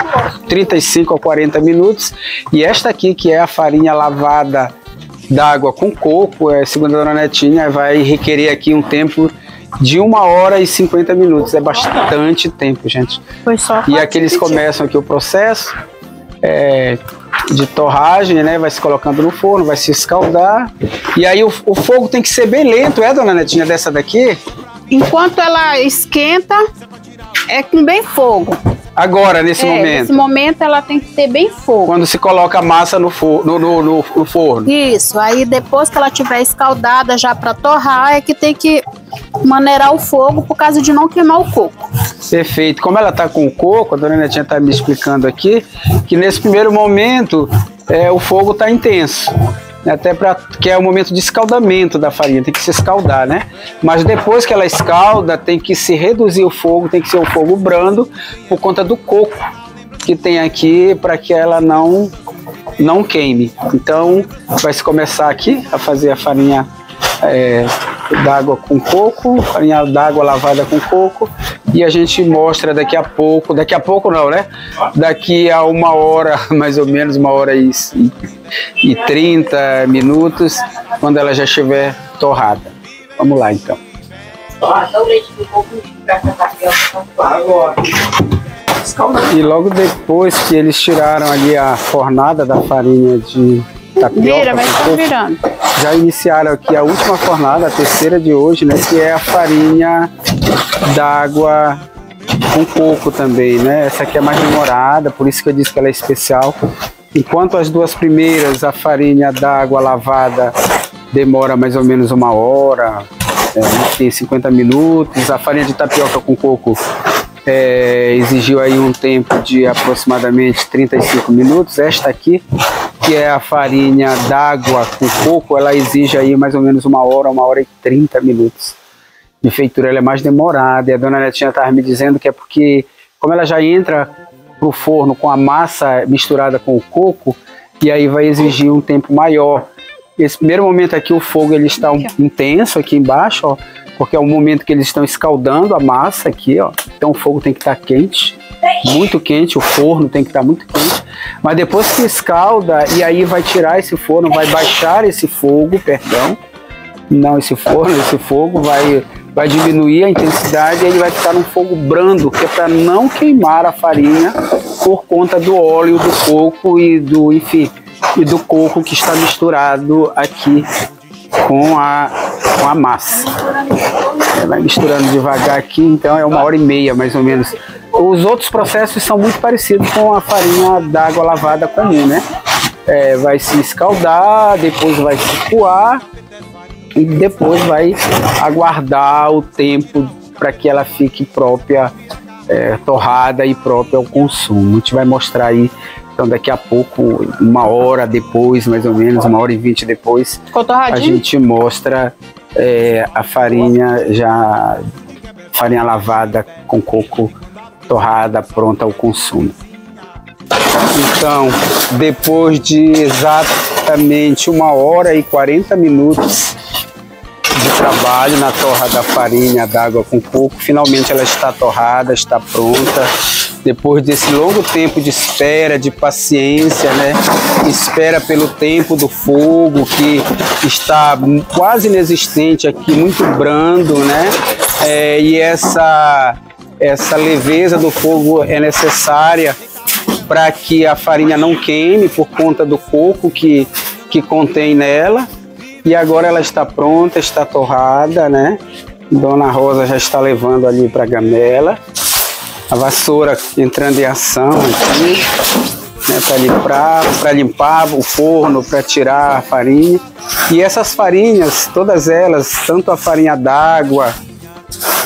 35 a 40 minutos. E esta aqui, que é a farinha lavada d'água com coco, segundo a dona Netinha, vai requerer aqui um tempo de 1h50. É bastante tempo, gente. Foi só. E aqui eles começam aqui o processo de torragem, né? Vai se colocando no forno, vai se escaldar. E aí o fogo tem que ser bem lento, dona Netinha, dessa daqui? Enquanto ela esquenta, é com bem fogo. Agora, nesse momento? Nesse momento ela tem que ter bem fogo. Quando se coloca a massa no forno. Isso, aí depois que ela estiver escaldada já para torrar, é que tem que maneirar o fogo por causa de não queimar o coco. Perfeito. Como ela está com o coco, a dona Netinha está me explicando aqui, que nesse primeiro momento o fogo está intenso. Até que é o momento de escaldamento da farinha, tem que se escaldar, né? Mas depois que ela escalda, tem que se reduzir o fogo, tem que ser um fogo brando, por conta do coco que tem aqui, para que ela não queime. Então, vai se começar aqui a fazer a farinha d'água com coco, farinha d'água lavada com coco, e a gente mostra daqui a pouco não, né? Daqui a 1h, mais ou menos 1h30, quando ela já estiver torrada. Vamos lá, então. E logo depois que eles tiraram ali a fornada da farinha de tapioca, já iniciaram aqui a última fornada, a terceira de hoje, né? Que é a farinha d'água com coco também, né? Essa aqui é mais demorada, por isso que eu disse que ela é especial. Enquanto as duas primeiras, a farinha d'água lavada demora mais ou menos 1h, tem 50 minutos. A farinha de tapioca com coco exigiu aí um tempo de aproximadamente 35 minutos. Esta aqui, que é a farinha d'água com coco, ela exige aí mais ou menos 1h, 1h30 de feitura. Ela é mais demorada, e a dona Netinha estava me dizendo que é porque, como ela já entra pro forno com a massa misturada com o coco, e aí vai exigir um tempo maior. Esse primeiro momento aqui, o fogo ele está intenso aqui embaixo, ó, porque é o momento que eles estão escaldando a massa aqui, ó. Então o fogo tem que estar quente, muito quente, o forno tem que estar muito quente. Mas depois que escalda, e aí vai tirar esse forno, vai baixar esse fogo, esse fogo vai diminuir a intensidade, e ele vai ficar num fogo brando, que é para não queimar a farinha por conta do óleo do coco e do coco que está misturado aqui com a massa. Vai misturando devagar aqui, então é 1h30 mais ou menos. Os outros processos são muito parecidos com a farinha d'água lavada comum, né? Vai se escaldar, depois vai se coar, e depois vai aguardar o tempo para que ela fique própria, torrada e própria ao consumo. A gente vai mostrar aí, então daqui a pouco, 1h depois, mais ou menos, 1h20 depois, a gente mostra a farinha farinha lavada com coco torrada, pronta ao consumo. Então, depois de exatamente 1h40 de trabalho na torra da farinha d'água com coco, finalmente ela está torrada, está pronta. Depois desse longo tempo de espera, de paciência, né? Espera pelo tempo do fogo, que está quase inexistente aqui, muito brando, né? E essa leveza do fogo é necessária para que a farinha não queime por conta do coco que contém nela. E agora ela está pronta, está torrada, né? Dona Rosa já está levando ali para a gamela. A vassoura entrando em ação aqui, né? Para limpar o forno, para tirar a farinha. E essas farinhas, todas elas, tanto a farinha d'água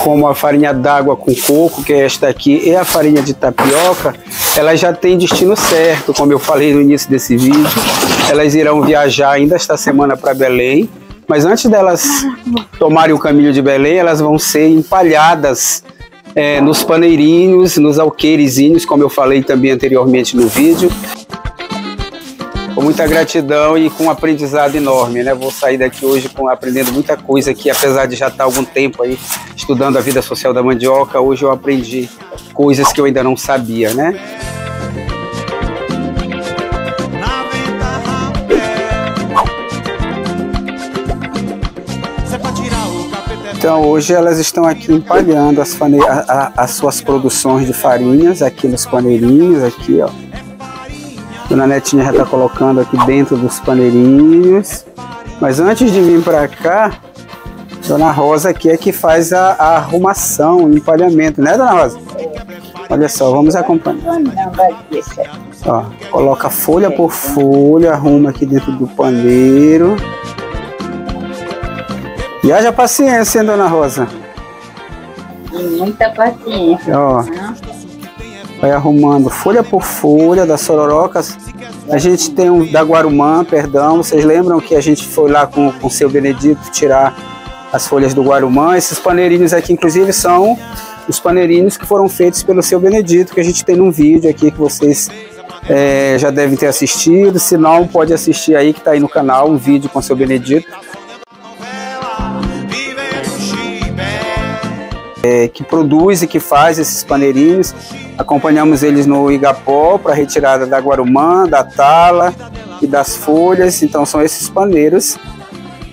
como a farinha d'água com coco, que é esta aqui, e a farinha de tapioca, elas já têm destino certo, como eu falei no início desse vídeo. Elas irão viajar ainda esta semana para Belém, mas antes delas tomarem o caminho de Belém, elas vão ser empalhadas nos paneirinhos, nos alqueirezinhos, como eu falei também anteriormente no vídeo. Com muita gratidão e com um aprendizado enorme, né? Vou sair daqui hoje aprendendo muita coisa aqui, apesar de já estar há algum tempo aí estudando a vida social da mandioca. Hoje eu aprendi coisas que eu ainda não sabia, né? Então hoje elas estão aqui empalhando as suas produções de farinhas aqui nos paneirinhos, aqui ó. Dona Netinha já está colocando aqui dentro dos paneirinhos. Mas antes de vir para cá, Dona Rosa aqui é que faz a arrumação, o empalhamento, né, Dona Rosa? Olha só, vamos acompanhar. Ó, coloca folha por folha, arruma aqui dentro do paneiro. E haja paciência, hein, Dona Rosa? Muita paciência. Ó, vai arrumando folha por folha das sororocas. A gente tem da Guarumã, perdão. Vocês lembram que a gente foi lá com o seu Benedito tirar as folhas do Guarumã? Esses paneirinhos aqui, inclusive, são os paneirinhos que foram feitos pelo seu Benedito, que a gente tem num vídeo aqui que vocês já devem ter assistido. Se não, pode assistir aí, que está aí no canal, um vídeo com o seu Benedito. Que produz e que faz esses paneirinhos. Acompanhamos eles no Igapó para retirada da Guarumã, da tala e das folhas. Então são esses paneiros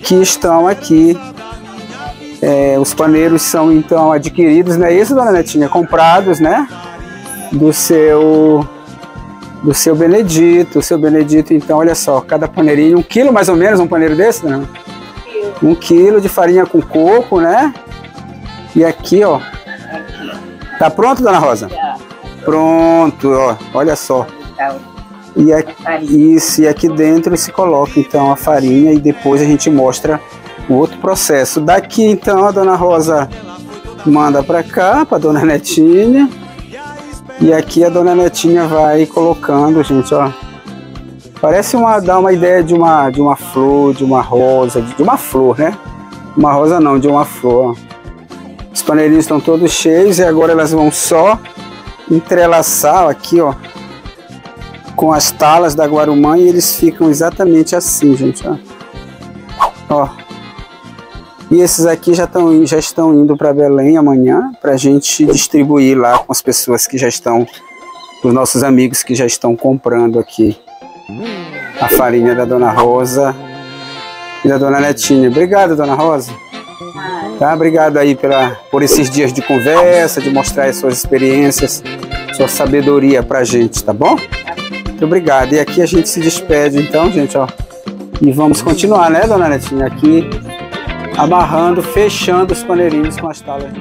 que estão aqui. Os paneiros são então adquiridos, não é isso, Dona Netinha? Comprados, né? Do seu Benedito. O seu Benedito, então, olha só, cada paneirinho, 1 quilo mais ou menos, um paneiro desse, né? 1 quilo de farinha com coco, né? E aqui, ó, tá pronto, Dona Rosa? Já. Pronto, ó, olha só. E aqui, isso, e aqui dentro se coloca então a farinha e depois a gente mostra o outro processo. Daqui então a Dona Rosa manda para cá, para Dona Netinha. E aqui a Dona Netinha vai colocando, gente, ó. Parece dá uma ideia de uma flor, de uma rosa, de uma flor, né? Uma rosa não, de uma flor, ó. Os paneirinhos estão todos cheios e agora elas vão só entrelaçar aqui, ó, com as talas da Guarumã e eles ficam exatamente assim, gente, ó. Ó. E esses aqui já estão indo para Belém amanhã para a gente distribuir lá com as pessoas que já estão, os nossos amigos que já estão comprando aqui a farinha da Dona Rosa e da Dona Netinha. Obrigado, Dona Rosa. Tá? Obrigado aí por esses dias de conversa, de mostrar as suas experiências, sua sabedoria pra gente, tá bom? Muito obrigado. E aqui a gente se despede então, gente, ó. E vamos continuar, né, Dona Netinha? Aqui amarrando, fechando os paneirinhos com as talas.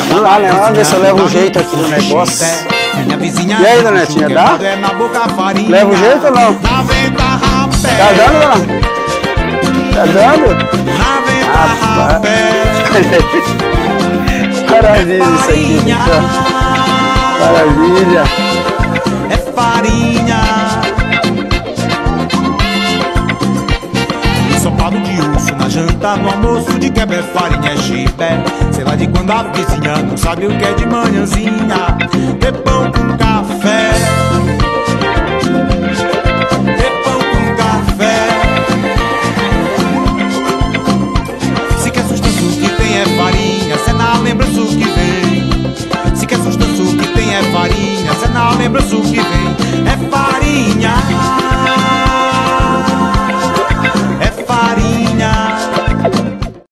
Vamos lá, né? Vamos ver se eu levo o jeito aqui do negócio. E aí, dona Netinha, dá? Leva o jeito ou não? Tá dando, dona? Tá dando? Rapaz. Maravilha isso aqui, gente. Maravilha. É farinha. Ensopado de urso na janta, no almoço de quebra é farinha, é chibé. Sei lá de quando a vizinha não sabe o que é de manhãzinha. Ter pão com café. Ter pão com café. Se quer sustância, o que tem é farinha. Cê não lembra o que vem. Se quer sustância, o que tem é farinha. Cê não lembra o que vem. É farinha.